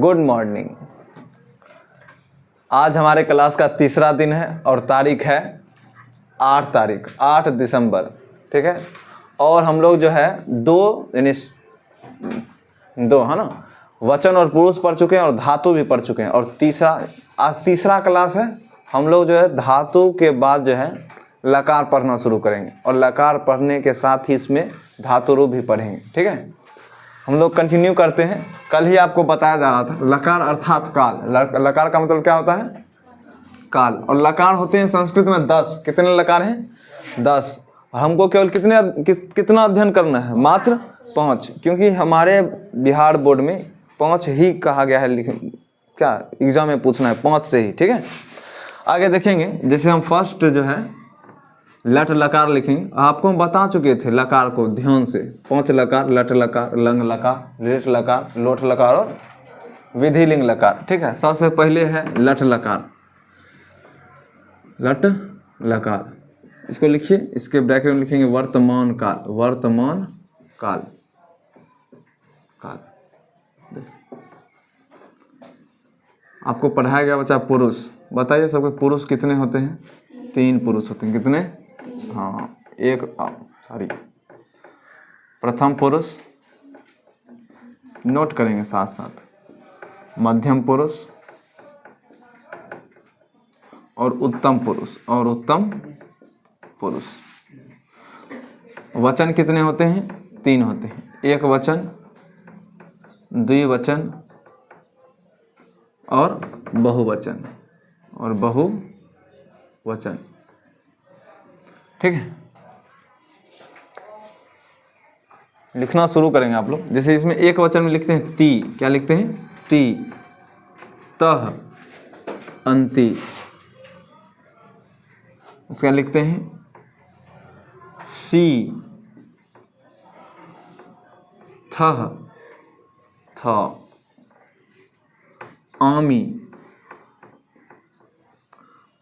Good morning. आज हमारे class का तीसरा दिन है और तारीख है 8 दिसंबर, ठीक है। और हम लोग जो है दो है ना, वचन और पुरुष पढ़ चुके हैं और धातु भी पढ़ चुके हैं। और आज तीसरा क्लास है। हम लोग जो है धातु के बाद जो है लकार पढ़ना शुरू करेंगे और लकार पढ़ने के साथ ही इसमें धातु रूप भी पढ़ेंगे, ठीक है। हम लोग कंटिन्यू करते हैं। कल ही आपको बताया जा रहा था लकार अर्थात काल। लकार का मतलब क्या होता है? काल। और लकार होते हैं संस्कृत में 10। कितने लकार हैं? 10। हमको केवल कितना अध्ययन करना है? मात्र 5, क्योंकि हमारे बिहार बोर्ड में 5 ही कहा गया है। क्या एग्जाम में पूछना है 5 से ही, ठीक है। आगे देखेंगे, जैसे हम फर्स्ट जो है लट लकार लिखेंगे। आपको हम बता चुके थे लकार को ध्यान से। 5 लकार, लट लकार, लंग लकार, लिट लकार, लोट लकार और विधिलिंग लकार, ठीक है। सबसे पहले है लट लकार। लट लकार इसको लिखिए, इसके ब्रैकेट में लिखेंगे वर्तमान काल। वर्तमान काल, काल। आपको पढ़ाया गया बच्चा पुरुष। बताइए सबके पुरुष कितने होते हैं? 3 पुरुष होते हैं। कितने? हाँ, प्रथम पुरुष नोट करेंगे साथ साथ, मध्यम पुरुष और उत्तम पुरुष। और उत्तम पुरुष। वचन कितने होते हैं? 3 होते हैं। एक वचन, द्विवचन और बहुवचन। और बहुवचन, ठीक है। लिखना शुरू करेंगे आप लोग। जैसे इसमें एक वचन में लिखते हैं ती। क्या लिखते हैं? ती, तह, अंति। उसका लिखते हैं सी, थह, थ, आमी,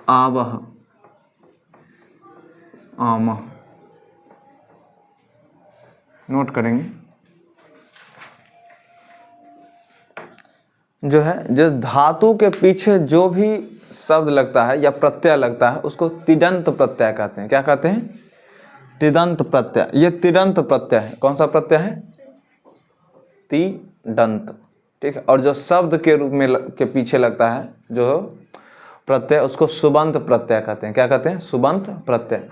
आवह, आमह। नोट करेंगे। जो है, जो धातु के पीछे जो भी शब्द लगता है या प्रत्यय लगता है उसको तिङन्त प्रत्यय कहते हैं। क्या कहते हैं? तिङन्त प्रत्यय। ये तिङन्त प्रत्यय है। कौन सा प्रत्यय है? तिङन्त, ठीक है। और जो शब्द के रूप में के पीछे लगता है जो प्रत्यय, उसको सुबंत प्रत्यय कहते हैं। क्या कहते हैं? सुबंत प्रत्यय।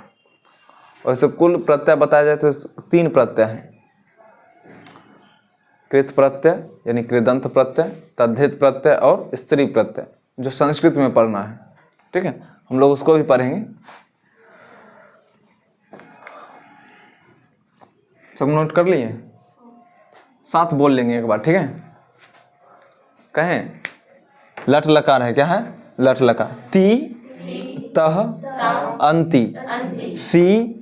वैसे कुल प्रत्यय बताया जाए तो 3 प्रत्यय हैं। कृत प्रत्यय यानी कृदंत प्रत्यय, तद्धित प्रत्यय और स्त्री प्रत्यय, जो संस्कृत में पढ़ना है, ठीक है। हम लोग उसको भी पढ़ेंगे। सब नोट कर लिए? साथ बोल लेंगे एक बार, ठीक है। कहें, लट लकार है। क्या है? लट लकार। ती, तह, अंति, सी,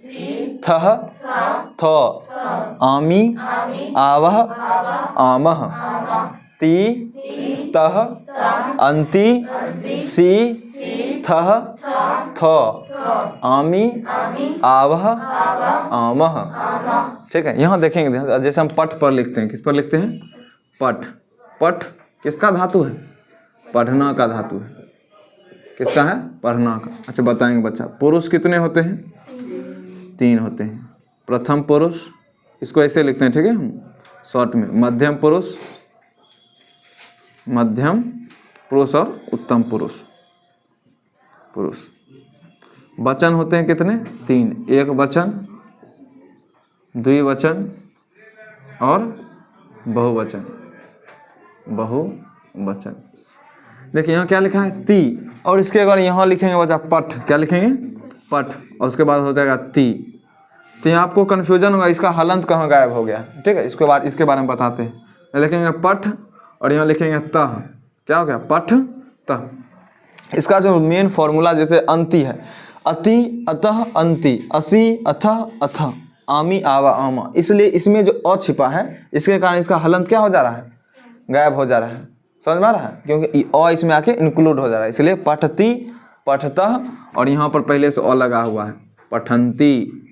थह, थ, आमी, आवह, आमह। ती, तह, अंति, सी, थह, थ, आमी, आवह, आमह, ठीक है। यहाँ देखेंगे, जैसे हम पठ पर लिखते हैं। किस पर लिखते हैं? पठ। पठ किसका धातु है? पढ़ना का धातु है। किसका है? पढ़ना का। अच्छा, बताएंगे बच्चा। पुरुष कितने होते हैं? 3 होते हैं। प्रथम पुरुष, इसको ऐसे लिखते हैं, ठीक है, हम शॉर्ट में। मध्यम पुरुष, मध्यम पुरुष और उत्तम पुरुष। पुरुष। वचन होते हैं कितने? 3। एक वचन, द्विवचन और बहुवचन। बहुवचन। देखिए यहाँ क्या लिखा है? ती। और इसके बाद यहाँ लिखेंगे बच्चा पठ। क्या लिखेंगे? पठ। और उसके बाद हो जाएगा ती। तो यहाँ आपको कन्फ्यूजन होगा, इसका हलंत कहाँ गायब हो गया, ठीक है। इसके बारे में बताते हैं। लिखेंगे पठ और यहाँ लिखेंगे तह। क्या हो गया? पठ, तह। इसका जो मेन फॉर्मूला जैसे अंति है, अति, अतः, अंति, असी, अथः, अथ, आमी, आवा, आमा। इसलिए इसमें जो अ छिपा है, इसके कारण इसका हलंत क्या हो जा रहा है? गायब हो जा रहा है। समझ में आ रहा है? क्योंकि अ इसमें आके इंक्लूड हो जा रहा है, इसलिए पठती, पठतः। और यहाँ पर पहले से अ लगा हुआ है, पठंती।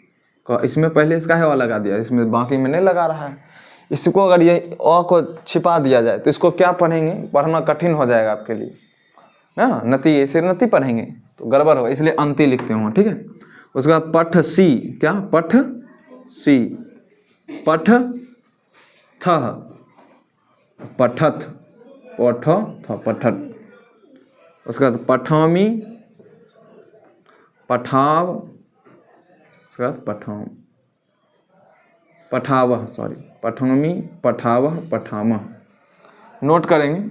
इसमें पहले इसका है अ लगा दिया, इसमें बाकी में नहीं लगा रहा है। इसको अगर ये अ को छिपा दिया जाए तो इसको क्या पढ़ेंगे, पढ़ना कठिन हो जाएगा आपके लिए ना। नती, इसे नती पढ़ेंगे तो गड़बड़ होगा, इसलिए अंति लिखते हैं, ठीक है। उसके बाद पठ सी, क्या पठ सी, पठ थ, पठत, पठ थ पठत। उसके बाद पठामी, पठाव, उसके बाद पठाम, पठावह, सॉरी पठामी, पठावह, पठामह। नोट करेंगे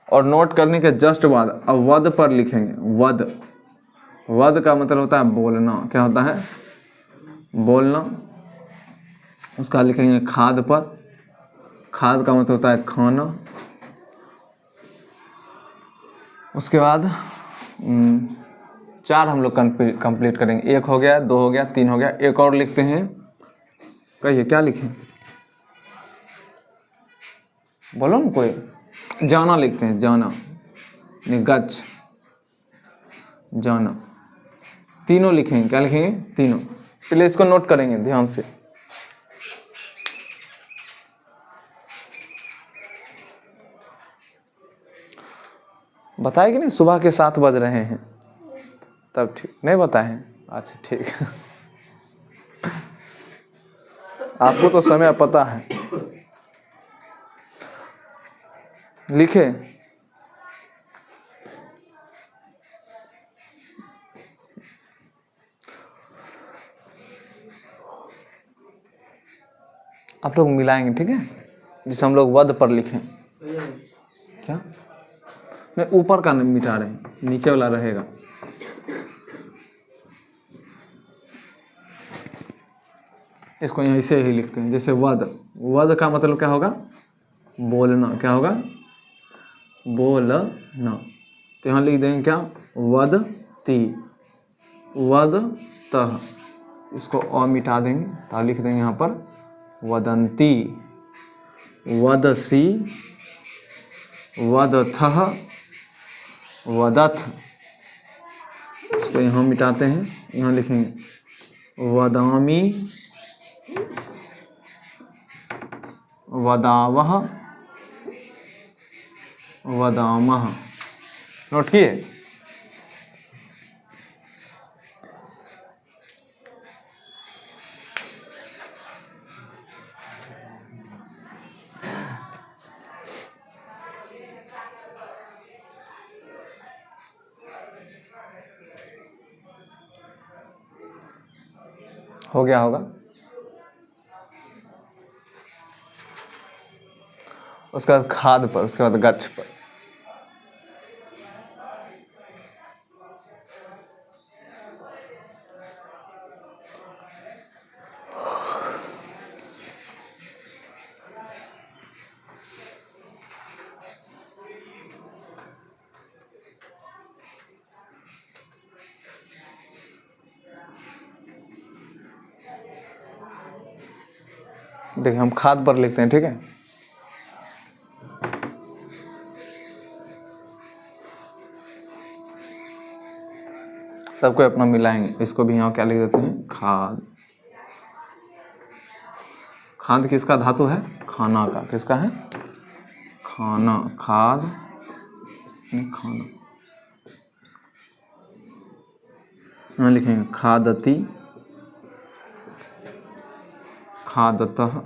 और नोट करने के जस्ट बाद अब वद पर लिखेंगे। वद, वद का मतलब होता है बोलना, क्या होता है, बोलना। उसका लिखेंगे खाद पर, खाद का मतलब होता है खाना। उसके बाद 4 हम लोग कंप्लीट करेंगे। 1 हो गया, 2 हो गया, 3 हो गया, एक और लिखते हैं। कहिए क्या लिखें, बोलो ना कोई। जाना लिखते हैं, जाना, गच्छ, जाना। तीनों लिखेंगे, क्या लिखेंगे, तीनों। पहले इसको नोट करेंगे ध्यान से। बताए कि नहीं सुबह के 7 बज रहे हैं, तब ठीक नहीं बताए हैं, अच्छा ठीक। आपको तो समय पता है। लिखे, आप लोग मिलाएंगे, ठीक है, जिसे हम लोग वद पर लिखें। क्या नहीं, ऊपर का नहीं मिटा रहे हैं, नीचे वाला रहेगा। इसको यहाँ ऐसे ही लिखते हैं, जैसे वद, वद का मतलब क्या होगा, बोलना, क्या होगा, बोलना। तो यहाँ लिख देंगे क्या, वद ती, वद तह। इसको अ मिटा देंगे तो लिख देंगे यहाँ पर वदंती, वदसी, वदथः, वदथ। इसको यहाँ मिटाते हैं, यहाँ लिखेंगे वदामी, वदावह, वदामह। नोट किए। हो गया होगा। उसके बाद खाद पर, उसके बाद गच्छ पर। देखिए हम खाद पर लिखते हैं, ठीक है। सबको अपना मिलाएंगे। इसको भी यहाँ क्या लिख देते हैं, खाद। खाद किसका धातु है, खाना का। किसका है, खाना, खाद, खाना। यहाँ लिखेंगे खादती, खादतः,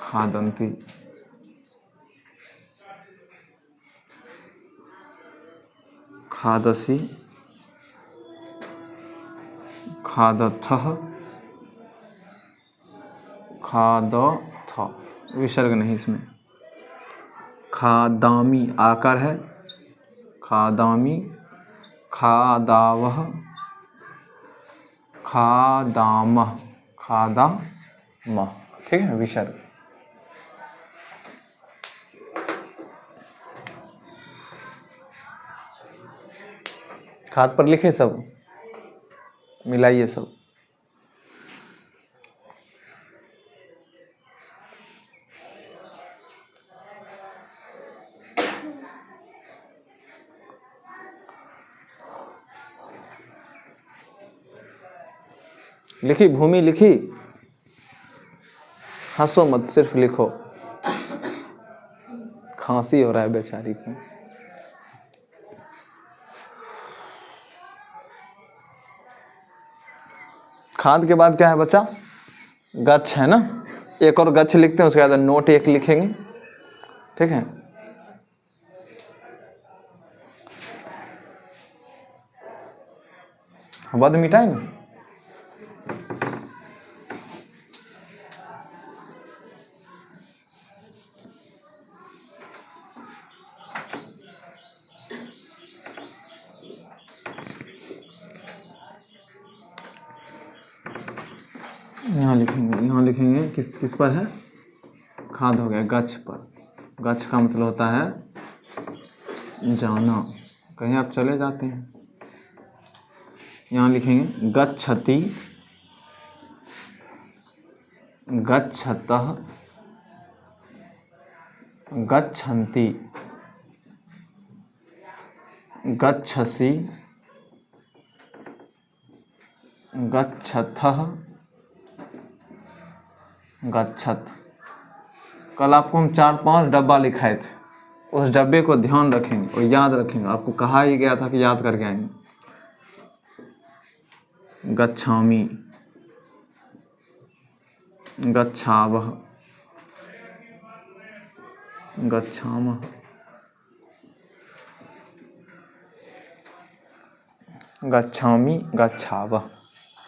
खादंती। खादसी, खादथः, खादथ, विसर्ग नहीं इसमें। खादामी, आकार है, खादामी, खादावह, खादामह, खादामह, ठीक है, विसर्ग। खाद पर लिखे, सब मिलाइए सब। लिखी, भूमि लिखी, हंसो मत, सिर्फ लिखो। खांसी हो रहा है बेचारी को। खाद के बाद क्या है बच्चा? गच्छ है ना। एक और गच्छ लिखते हैं, उसके बाद नोट एक लिखेंगे, ठीक है। वध मिटाए ना। यहाँ लिखेंगे, यहाँ लिखेंगे किस किस पर है? खाद हो गया गच्छ पर। गच्छ का मतलब होता है जाना, कहीं आप चले जाते हैं। यहाँ लिखेंगे गच्छति, गच्छतः, गच्छन्ति, गच्छसि, गच्छथः, गच्छत। कल आपको हम 4-5 डब्बा लिखाए थे, उस डब्बे को ध्यान रखेंगे और याद रखेंगे। आपको कहा ही गया था कि याद करके आएंगे। गच्छामि, गच्छावः, गच्छामः, गच्छामि, गच्छावः,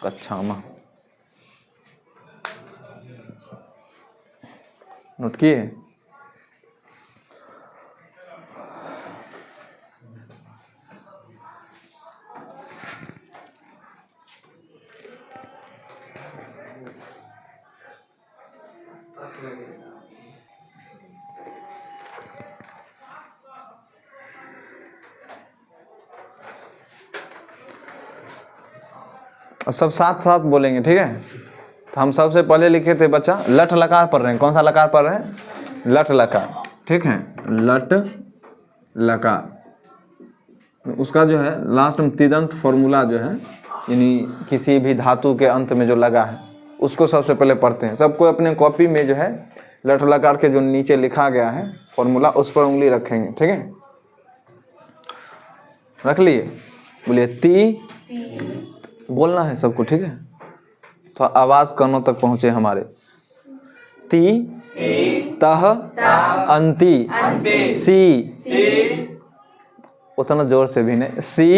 गच्छामः। नोट किए? और सब साथ साथ बोलेंगे, ठीक है। तो हम सबसे पहले लिखे थे बच्चा, लट लकार पढ़ रहे हैं। कौन सा लकार पढ़ रहे हैं? लट लकार, ठीक है। लट लकार, उसका जो है लास्ट में तिदंत फॉर्मूला जो है, यानी किसी भी धातु के अंत में जो लगा है उसको सबसे पहले पढ़ते हैं। सबको अपने कॉपी में जो है लट लकार के जो नीचे लिखा गया है फॉर्मूला, उस पर उंगली रखेंगे, ठीक है। रख लिए? बोलिए ती। बोलना है सबको, ठीक है। तो आवाज कानों तक पहुंचे हमारे। ती, तह, अंति, सी, उतना जोर से भी नहीं, सी,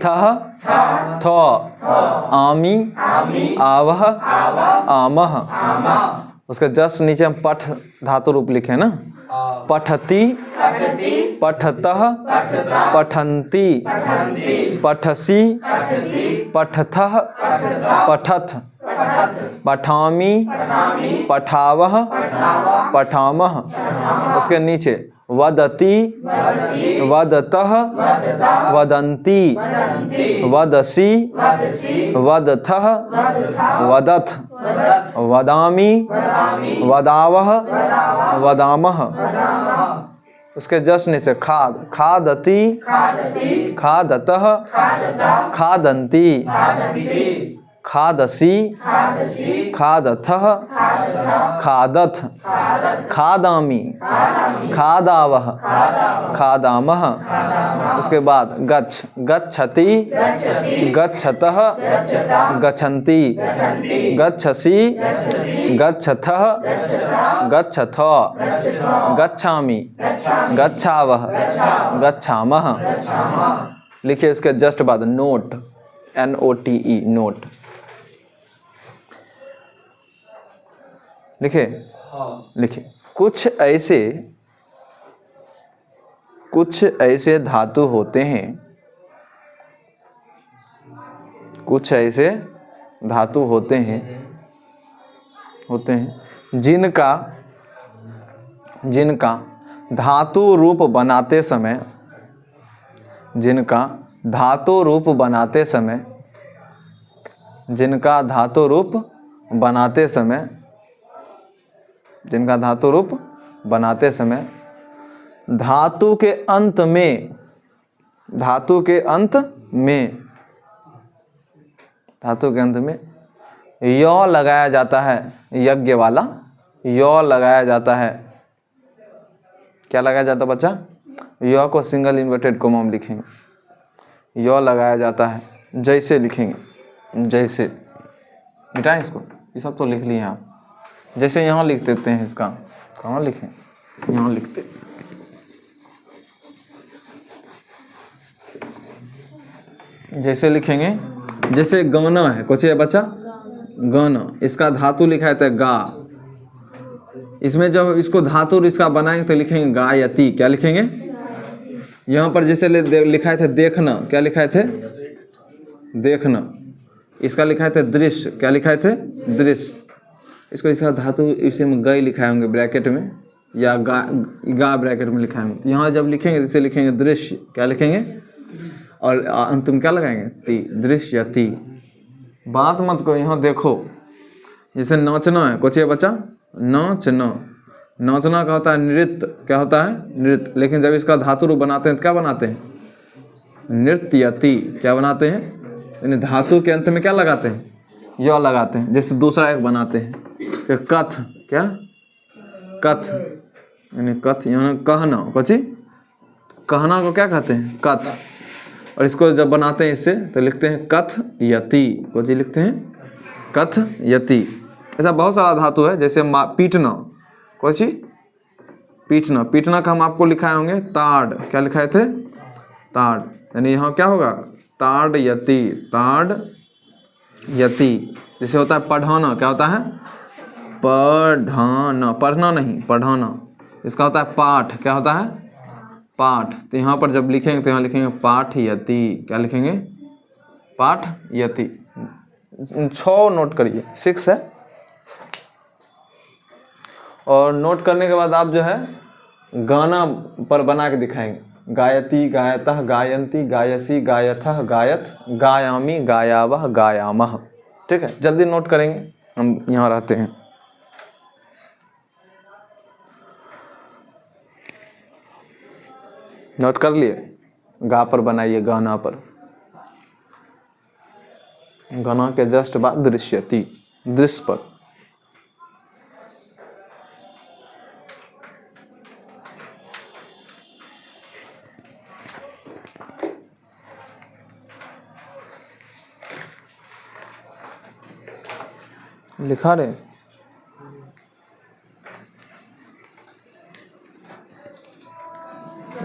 थह, थ, आमी, आवह, आमह। उसके जस्ट नीचे हम पठ धातु रूप लिखे ना। पठति, पठतः, पठन्ति, पठसि, पठथः, पठथ, पठामि, पठावः, पठामः। उसके नीचे वदति, वदतः, वदन्ति, वदसि, वदथः, वदथ, वदामि, वदावः, वदामः। उसके जस्ट नीचे खाद, खादति, खादतः, खादन्ति, खादसि, खादथः, खादथ, खादामि, खादावः, खादामः। उसके बाद गच्छ, गच्छति, गच्छतः, गच्छन्ति, गच्छसि, गच्छथः, गच्छथ, गच्छामि, गच्छावः, गच्छामः। लिखिए उसके जस्ट बाद नोट, NOTE, नोट लिखे। लिखिए कुछ ऐसे धातु होते हैं, कुछ ऐसे धातु होते हैं जिनका धातु रूप बनाते समय, जिनका धातु रूप बनाते समय, जिनका धातु रूप बनाते समय, जिनका धातु रूप बनाते समय धातु के अंत में, धातु के अंत में, धातु के अंत में य लगाया जाता है, यज्ञ वाला य लगाया जाता है। क्या लगाया जाता है बच्चा? य को सिंगल इन्वर्टेड कोमा में लिखेंगे, य लगाया जाता है। जैसे लिखेंगे, जैसे, मिटाएं इसको, ये सब तो लिख लिए आप। जैसे यहाँ लिख देते हैं इसका, कहाँ लिखें, यहाँ लिखते, जैसे लिखेंगे। जैसे गाना है, कुछ है बच्चा, गाना, इसका धातु लिखा है गा। इसमें जब इसको धातु इसका बनाएंगे तो लिखेंगे गायती। क्या लिखेंगे? यहाँ पर जैसे लिखाए थे देखना, क्या लिखाए थे? देखना। इसका लिखाए थे दृश्य, क्या लिखाए थे? दृश्य। इसको इसका धातु इसे में गई लिखाए होंगे ब्रैकेट में, या गा ब्रैकेट में लिखाए होंगे। तो यहाँ जब लिखेंगे इसे लिखेंगे दृश्य, क्या लिखेंगे? और अंत में क्या लगाएंगे? ती, दृश्यति। बात मत करो, यहाँ देखो। जैसे नाचना है, कुछ है बच्चा, नाचना। नाचना का होता है नृत्य, क्या होता है? नृत्य। लेकिन जब इसका धातु रूप बनाते हैं तो क्या बनाते हैं? नृत्यति। क्या बनाते हैं? यानी धातु के अंत में क्या लगाते हैं? य लगाते हैं। जैसे दूसरा एक बनाते हैं, तो कथ, क्या? कथ, यानी कथ, यहाँ कहना, कुछ कहना को क्या कहते हैं? कथ। और इसको जब बनाते हैं इससे तो लिखते हैं कथ यति। कुछ लिखते हैं कथ यति। ऐसा बहुत सारा धातु है। जैसे पीटना, कुछ पीटना, पीटना का हम आपको लिखाए होंगे ताड़। क्या लिखाए थे? ताड़। यानी यहाँ क्या होगा? ताड़ यति, ताड़ यति। जैसे होता है पढ़ाना, क्या होता है? पढ़ाना, पढ़ना नहीं, पढ़ाना। इसका होता है पाठ, क्या होता है? पाठ। तो यहाँ पर जब लिखेंगे तो यहाँ लिखेंगे पाठ यति। क्या लिखेंगे? पाठ यति। 6 नोट करिए, 6 है। और नोट करने के बाद आप जो है गाना पर बना के दिखाएंगे। गायती, गायतः, गायंती, गायसी, गायथः, गायत, गायामी, गायावः, गायामः। ठीक है, जल्दी नोट करेंगे, हम यहाँ रहते हैं। नोट कर लिए? गा पर बनाइए, गाना पर। गाना के जस्ट बाद दृश्यति, दृश्य पर। लिखा रहे?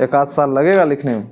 एक आध साल लगेगा लिखने में।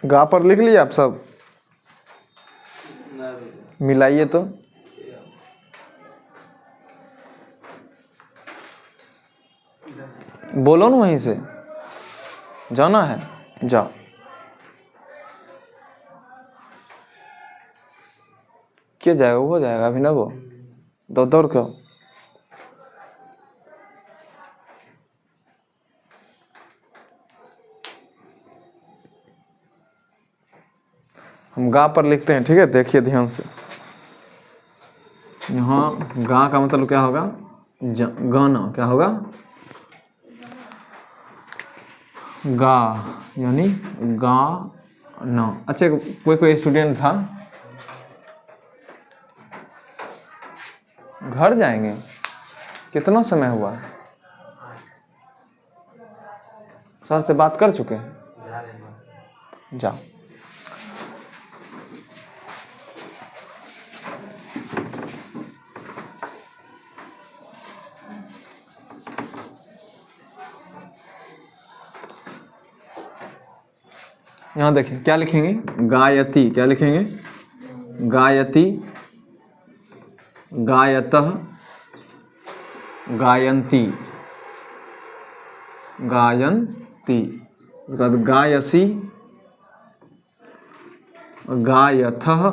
गा पर लिख लिए आप सब? मिलाइए तो। बोलो ना, वहीं से जाना है, जाओ। क्या जाएगा? हो जाएगा अभी ना, वो दौड़ क्यों? हम गा पर लिखते हैं, ठीक है? देखिए ध्यान से। यहाँ गा का मतलब क्या होगा? गाना। क्या होगा? गा यानी गाना। अच्छा, कोई स्टूडेंट था, घर जाएंगे, कितना समय हुआ? सर से बात कर चुके हैं? जाओ। यहाँ देखिए क्या लिखेंगे, गायति, क्या लिखेंगे, गायति, गायतः, गायन्ती, गायन्ती, उसके बाद गायसी, गायथः,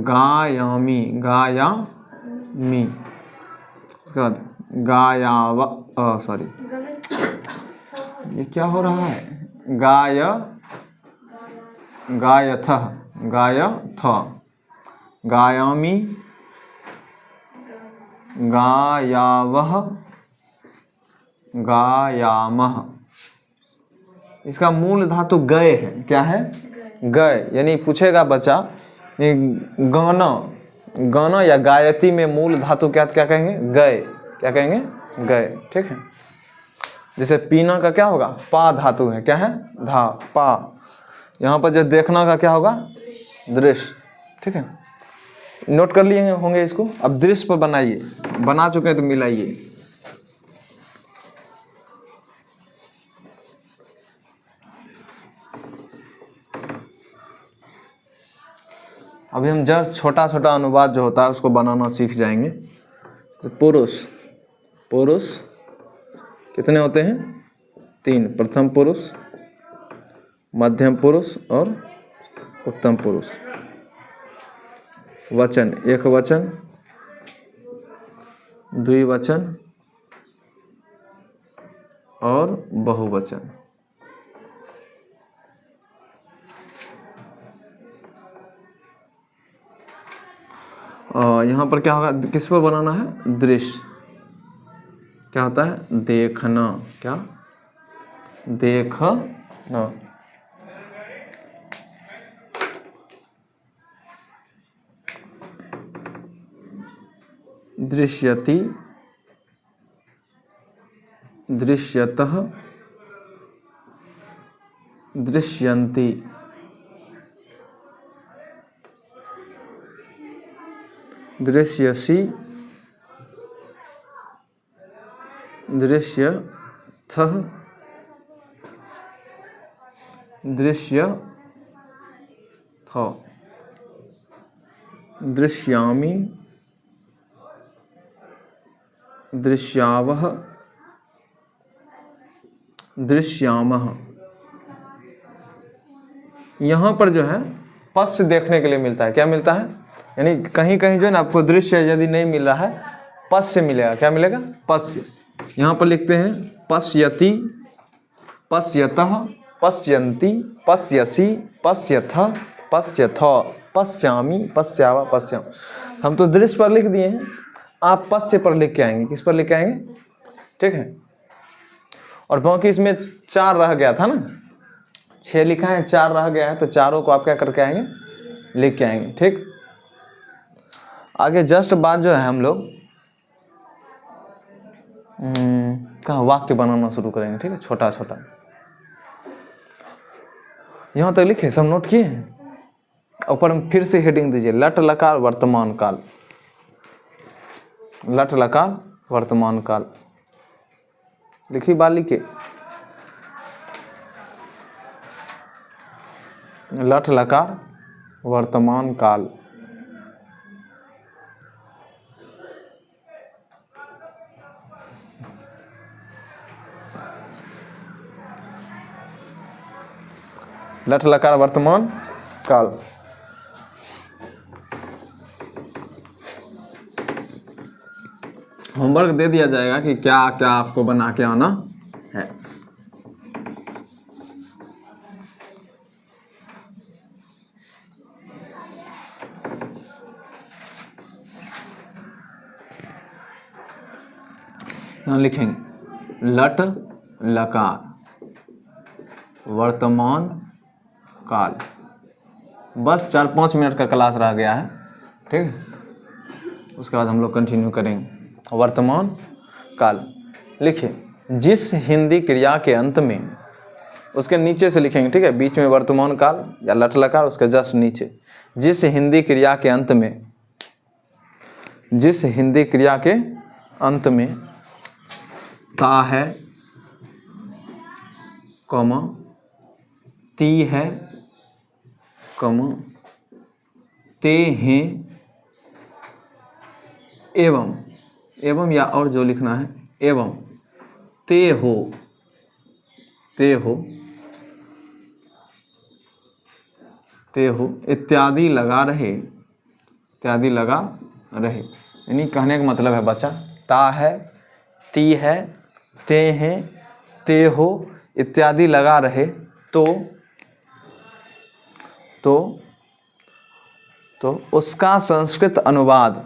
गायामी, गायामी, उसके बाद गायाव, सॉरी ये क्या हो रहा है, गाय, गायथः, गायथ, गायामी, गायावः, गायामः। इसका मूल धातु गए है, क्या है, गए, यानी पूछेगा बच्चा गाना, गाना या गायत्री में मूल धातु क्या क्या कहेंगे, गए, क्या कहेंगे, गए, ठीक है। जैसे पीना का क्या होगा, पा धातु है, क्या है, धा, पा। यहाँ पर जो देखना का क्या होगा, दृश्य, ठीक है। नोट कर लिए होंगे इसको। अब दृश्य पर बनाइए, बना चुके हैं तो मिलाइए। अभी हम जस्ट छोटा छोटा अनुवाद जो होता है उसको बनाना सीख जाएंगे। तो पुरुष, पुरुष कितने होते हैं, 3, प्रथम पुरुष, मध्यम पुरुष और उत्तम पुरुष। वचन, एक वचन, द्विवचन और बहुवचन। यहाँ पर क्या होगा, किस पर बनाना है, दृश्य, क्या होता है, देखना, क्या, देखना। दृश्यति, दृश्यतः, दृश्यन्ति, दृश्यसि, दृश्यथः, दृश्यथ, दृश्यामि, दृश्यावः, दृश्यामः। यहाँ पर जो है पश्य देखने के लिए मिलता है, क्या मिलता है, यानी कहीं कहीं जो है ना आपको दृश्य यदि नहीं मिल रहा है, पश्य मिलेगा, क्या मिलेगा, पश्य। यहाँ पर लिखते हैं पश्यति, पश्यतः, पश्यन्ति, पश्यसि, पश्यथ, पश्यथ, पश्यामि, पश्यावा, पश्याम। हम तो दृश्य पर लिख दिए हैं, आप पश्य पर लिख के आएंगे, किस पर लिख के आएंगे, ठीक है। और बाकी इसमें 4 रह गया था ना, 6 लिखा है, 4 रह गया है, तो चारों को आप क्या करके आएंगे, लिख के आएंगे, ठीक। आगे जस्ट बाद जो है हम लोग कहाँ वाक्य बनाना शुरू करेंगे, ठीक है, छोटा छोटा। यहाँ तक लिखे, सब नोट किए हैं। ऊपर में फिर से हेडिंग दीजिए, लट लकार वर्तमान काल, लट लकार वर्तमान काल लिखी बाली के, लट लकार वर्तमान काल। लट लकार वर्तमान काल। होमवर्क दे दिया जाएगा कि क्या क्या आपको बना के आना है। यहाँ लिखेंगे लट लकार वर्तमान काल। बस 4-5 मिनट का क्लास रह गया है, ठीक है। उसके बाद हम लोग कंटिन्यू करेंगे। वर्तमान काल लिखिए, जिस हिंदी क्रिया के अंत में, उसके नीचे से लिखेंगे, ठीक है, बीच में वर्तमान काल या लट लकार, उसके जस्ट नीचे जिस हिंदी क्रिया के अंत में, जिस हिंदी क्रिया के अंत में ता है, कॉमा ती है, कॉमा ते हैं, एवं या और जो लिखना है, एवं ते हो इत्यादि लगा रहे, यानी कहने का मतलब है बच्चा, ता है, ती है, ते हैं, ते हो इत्यादि लगा रहे तो उसका संस्कृत अनुवाद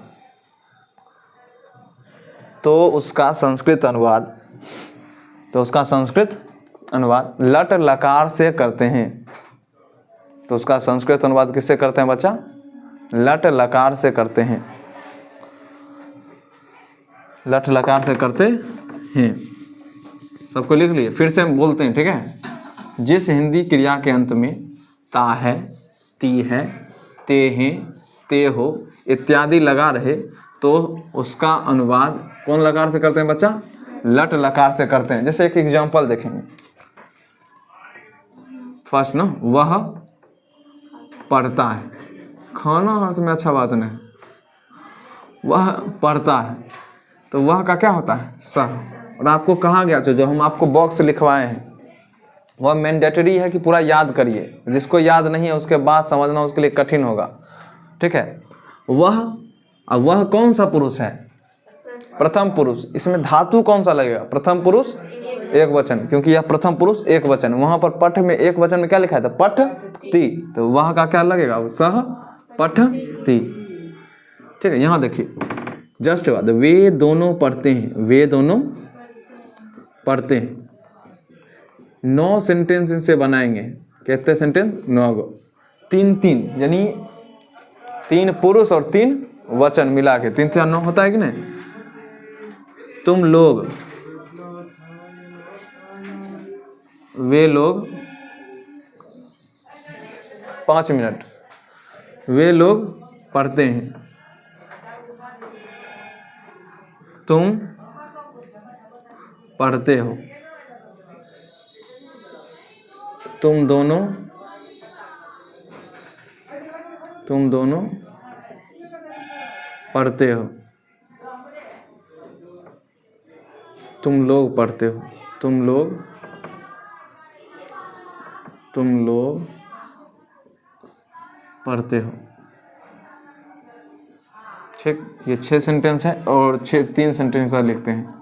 लट लकार से करते हैं। तो उसका संस्कृत अनुवाद किससे करते हैं बच्चा? लट लकार से करते हैं, लट लकार से करते हैं। सबको लिख लिए, फिर से हम बोलते हैं, ठीक है। जिस हिंदी क्रिया के अंत में ता है, ती है, ते हैं, ते हो इत्यादि लगा रहे तो उसका अनुवाद कौन लकार से करते हैं बच्चा? लट लकार से करते हैं। जैसे एक एग्जांपल देखेंगे, फर्स्ट ना, वह पढ़ता है, खाना हाथ में अच्छा बात नहीं, वह पढ़ता है, तो वह का क्या होता है? सह। और आपको कहा गया जो हम आपको बॉक्स लिखवाए हैं वह मैंडेटरी है कि पूरा याद करिए, जिसको याद नहीं है उसके बाद समझना उसके लिए कठिन होगा, ठीक है। वह कौन सा पुरुष है? प्रथम पुरुष। इसमें धातु कौन सा लगेगा? प्रथम पुरुष एक वचन, क्योंकि यह प्रथम पुरुष एक वचन। वहां पर पठ में एक वचन में क्या लिखा था? पठ ती, तो वह का क्या लगेगा? सह पठ ती, ठीक है। यहाँ देखिए जस्ट बाद, वे दोनों पढ़ते हैं, वे दोनों पढ़ते हैं। 9 सेंटेंस इनसे बनाएंगे। कितने सेंटेंस? 9 गो, 3 यानी 3 पुरुष और 3 वचन मिला के 3 से 9 होता है कि नहीं? तुम लोग, वे लोग, 5 मिनट, वे लोग पढ़ते हैं, तुम पढ़ते हो, तुम दोनों पढ़ते हो, तुम लोग पढ़ते हो, तुम लोग पढ़ते हो, ठीक। ये 6 सेंटेंस है और 3 सेंटेंस और लिखते हैं।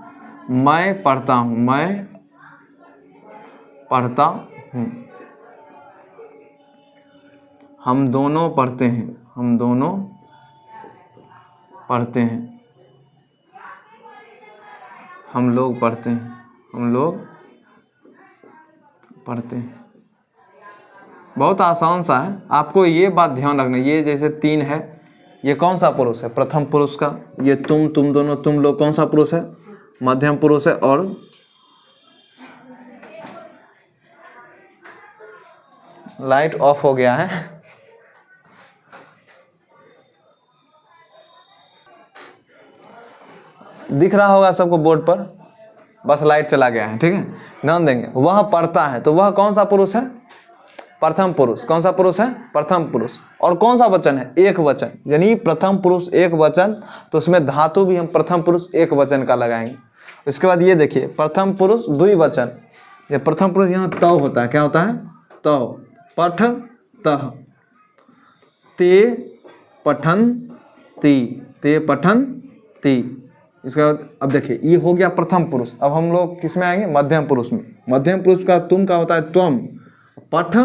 मैं पढ़ता हूँ, मैं पढ़ता हूँ, हम दोनों पढ़ते हैं, हम दोनों पढ़ते हैं, हम लोग पढ़ते हैं, हम लोग पढ़ते हैं। बहुत आसान सा है, आपको ये बात ध्यान रखना। ये जैसे 3 है, ये कौन सा पुरुष है? प्रथम पुरुष का। ये तुम दोनों, तुम लोग कौन सा पुरुष है? मध्यम पुरुष है। और लाइट ऑफ हो गया है, दिख रहा होगा सबको बोर्ड पर, बस लाइट चला गया है, ठीक है। ध्यान देंगे, वह पढ़ता है, तो वह कौन सा पुरुष है? प्रथम पुरुष। कौन सा पुरुष है? प्रथम पुरुष। और कौन सा वचन है? एक वचन, यानी प्रथम पुरुष एक वचन, तो उसमें धातु भी हम प्रथम पुरुष एक वचन का लगाएंगे। इसके बाद ये देखिए, प्रथम पुरुष द्विवचन। ये प्रथम पुरुष यहाँ तव होता है, क्या होता है? तव। पठ तह, ते पठन ती, ते पठन ती। इसके बाद अब देखिए, ये हो गया प्रथम पुरुष। अब हम लोग किस में आएंगे? मध्यम पुरुष में। मध्यम पुरुष का तुम का होता है त्वम, पठ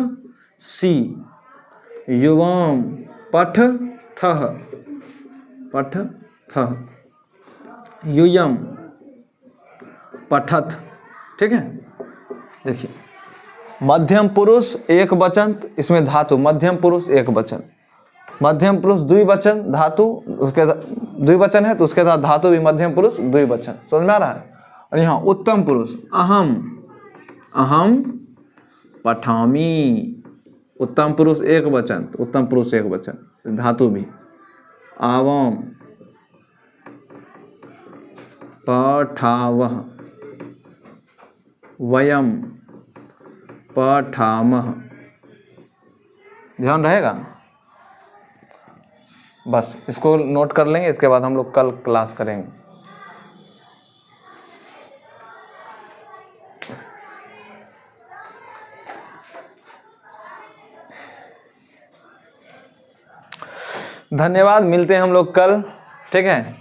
सी, युवाम पठ थह, पठ थह, यूयम पठत, ठीक है। देखिए, मध्यम पुरुष एक वचन, इसमें धातु मध्यम पुरुष एक वचन, मध्यम पुरुष द्विवचन, धातु उसके द्विवचन है तो उसके साथ धातु भी मध्यम पुरुष द्विवचन। समझ में आ रहा है? और यहाँ उत्तम पुरुष, अहम, अहम पठामी, उत्तम पुरुष एक वचन, तो उत्तम पुरुष एक वचन, धातु भी। आवाम पठावह, वयम पठामः, ध्यान रहेगा। बस इसको नोट कर लेंगे, इसके बाद हम लोग कल क्लास करेंगे। धन्यवाद, मिलते हैं हम लोग कल, ठीक है।